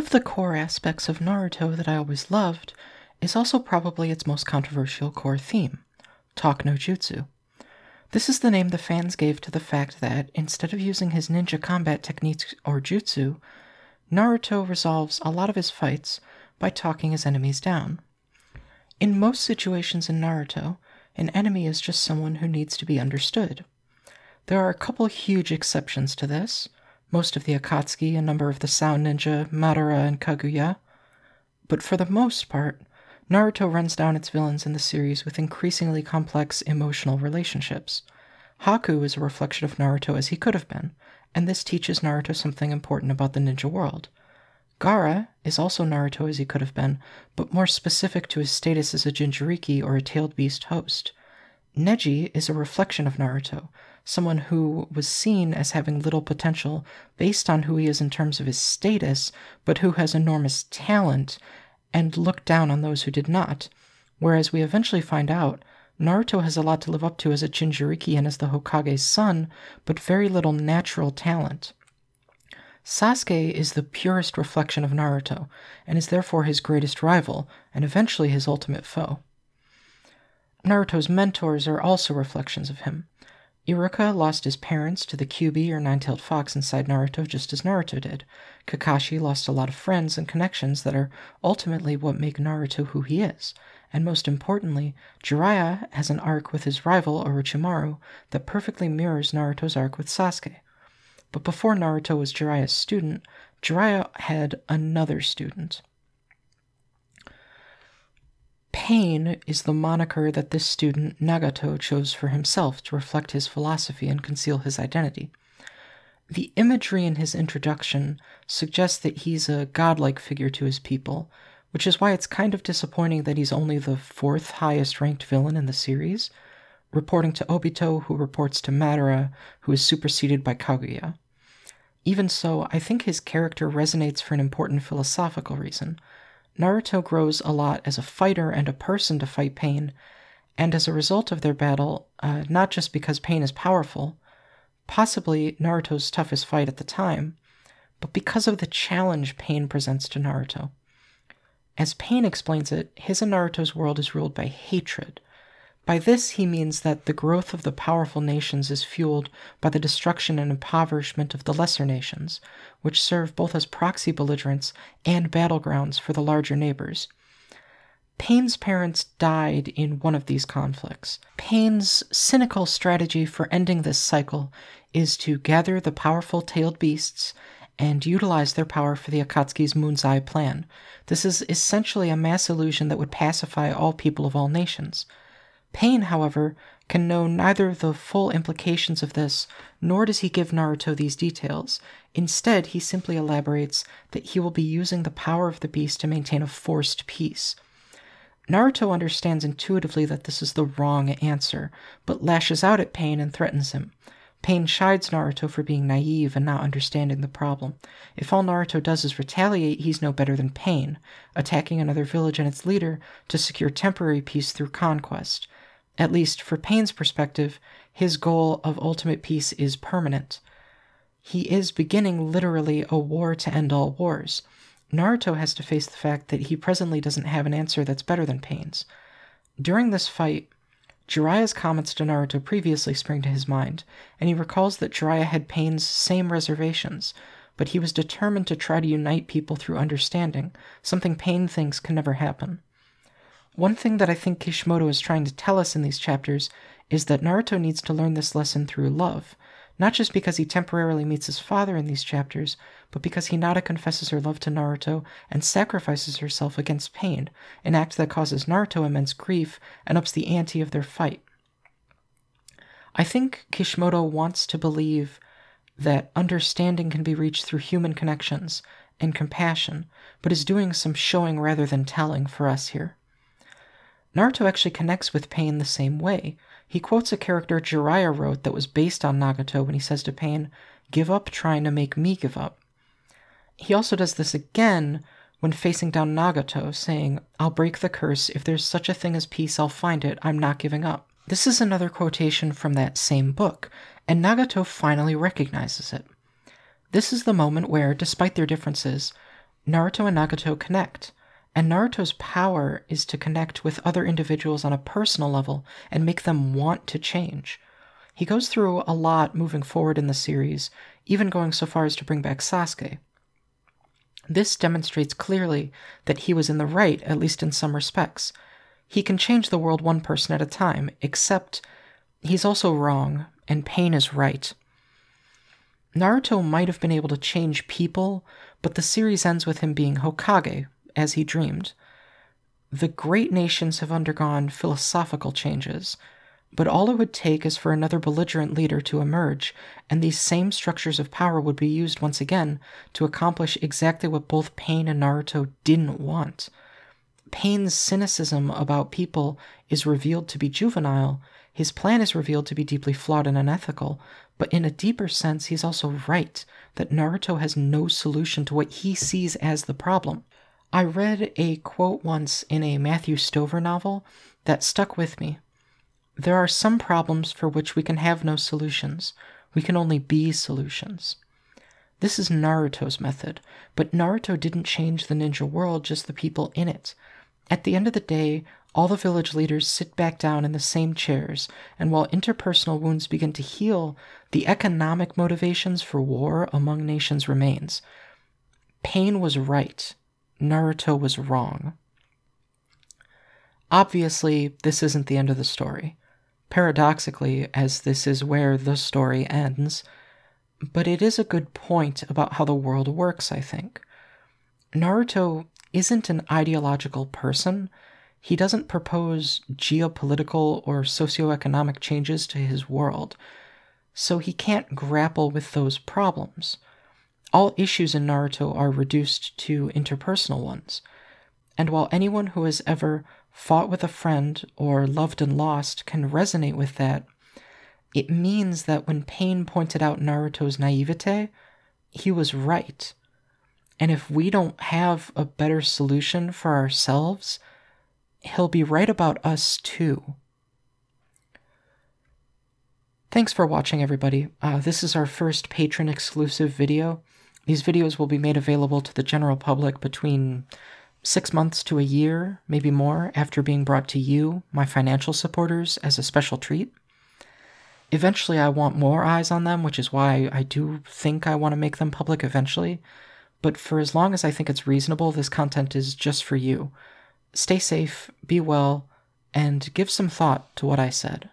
of the core aspects of Naruto that I always loved is also probably its most controversial core theme, Talk no Jutsu. This is the name the fans gave to the fact that, instead of using his ninja combat techniques or jutsu, Naruto resolves a lot of his fights by talking his enemies down. In most situations in Naruto, an enemy is just someone who needs to be understood. There are a couple huge exceptions to this, most of the Akatsuki, a number of the Sound Ninja, Madara, and Kaguya, but for the most part, Naruto runs down its villains in the series with increasingly complex emotional relationships. Haku is a reflection of Naruto as he could have been, and this teaches Naruto something important about the ninja world. Gaara is also Naruto as he could have been, but more specific to his status as a Jinchuriki or a tailed beast host. Neji is a reflection of Naruto, someone who was seen as having little potential based on who he is in terms of his status, but who has enormous talent, and looked down on those who did not, whereas we eventually find out Naruto has a lot to live up to as a Jinchuriki and as the Hokage's son, but very little natural talent. Sasuke is the purest reflection of Naruto, and is therefore his greatest rival, and eventually his ultimate foe. Naruto's mentors are also reflections of him. Iruka lost his parents to the Kyuubi or nine-tailed fox inside Naruto just as Naruto did. Kakashi lost a lot of friends and connections that are ultimately what make Naruto who he is. And most importantly, Jiraiya has an arc with his rival Orochimaru that perfectly mirrors Naruto's arc with Sasuke. But before Naruto was Jiraiya's student, Jiraiya had another student. Pain is the moniker that this student, Nagato, chose for himself to reflect his philosophy and conceal his identity. The imagery in his introduction suggests that he's a godlike figure to his people, which is why it's kind of disappointing that he's only the fourth highest ranked villain in the series, reporting to Obito, who reports to Madara, who is superseded by Kaguya. Even so, I think his character resonates for an important philosophical reason. Naruto grows a lot as a fighter and a person to fight Pain, and as a result of their battle, not just because Pain is powerful, possibly Naruto's toughest fight at the time, but because of the challenge Pain presents to Naruto. As Pain explains it, his and Naruto's world is ruled by hatred. By this, he means that the growth of the powerful nations is fueled by the destruction and impoverishment of the lesser nations, which serve both as proxy belligerents and battlegrounds for the larger neighbors. Pain's parents died in one of these conflicts. Pain's cynical strategy for ending this cycle is to gather the powerful tailed beasts and utilize their power for the Akatsuki's Moon's Eye plan. This is essentially a mass illusion that would pacify all people of all nations. Pain, however, can know neither the full implications of this, nor does he give Naruto these details. Instead, he simply elaborates that he will be using the power of the beast to maintain a forced peace. Naruto understands intuitively that this is the wrong answer, but lashes out at Pain and threatens him. Pain chides Naruto for being naive and not understanding the problem. If all Naruto does is retaliate, he's no better than Pain, attacking another village and its leader to secure temporary peace through conquest. At least, for Pain's perspective, his goal of ultimate peace is permanent. He is beginning literally a war to end all wars. Naruto has to face the fact that he presently doesn't have an answer that's better than Pain's. During this fight, Jiraiya's comments to Naruto previously spring to his mind, and he recalls that Jiraiya had Pain's same reservations, but he was determined to try to unite people through understanding, something Pain thinks can never happen. One thing that I think Kishimoto is trying to tell us in these chapters is that Naruto needs to learn this lesson through love, not just because he temporarily meets his father in these chapters, but because Hinata confesses her love to Naruto and sacrifices herself against Pain, an act that causes Naruto immense grief and ups the ante of their fight. I think Kishimoto wants to believe that understanding can be reached through human connections and compassion, but is doing some showing rather than telling for us here. Naruto actually connects with Pain the same way. He quotes a character Jiraiya wrote that was based on Nagato when he says to Pain, "Give up trying to make me give up." He also does this again when facing down Nagato, saying, "I'll break the curse. If there's such a thing as peace, I'll find it. I'm not giving up." This is another quotation from that same book, and Nagato finally recognizes it. This is the moment where, despite their differences, Naruto and Nagato connect, and Naruto's power is to connect with other individuals on a personal level and make them want to change. He goes through a lot moving forward in the series, even going so far as to bring back Sasuke. This demonstrates clearly that he was in the right, at least in some respects. He can change the world one person at a time, except he's also wrong, and Pain is right. Naruto might have been able to change people, but the series ends with him being Hokage, as he dreamed. The great nations have undergone philosophical changes, but all it would take is for another belligerent leader to emerge, and these same structures of power would be used once again to accomplish exactly what both Pain and Naruto didn't want. Pain's cynicism about people is revealed to be juvenile, his plan is revealed to be deeply flawed and unethical, but in a deeper sense he's also right, that Naruto has no solution to what he sees as the problem. I read a quote once in a Matthew Stover novel that stuck with me. There are some problems for which we can have no solutions. We can only be solutions. This is Naruto's method, but Naruto didn't change the ninja world, just the people in it. At the end of the day, all the village leaders sit back down in the same chairs, and while interpersonal wounds begin to heal, the economic motivations for war among nations remains. Pain was right. Naruto was wrong. Obviously, this isn't the end of the story. Paradoxically, as this is where the story ends, but it is a good point about how the world works, I think. Naruto isn't an ideological person. He doesn't propose geopolitical or socioeconomic changes to his world, so he can't grapple with those problems. All issues in Naruto are reduced to interpersonal ones, and while anyone who has ever fought with a friend or loved and lost can resonate with that, it means that when Pain pointed out Naruto's naivete, he was right. And if we don't have a better solution for ourselves, he'll be right about us too. Thanks for watching, everybody. This is our first patron-exclusive video. These videos will be made available to the general public between 6 months to a year, maybe more, after being brought to you, my financial supporters, as a special treat. Eventually, I want more eyes on them, which is why I do think I want to make them public eventually. But for as long as I think it's reasonable, this content is just for you. Stay safe, be well, and give some thought to what I said.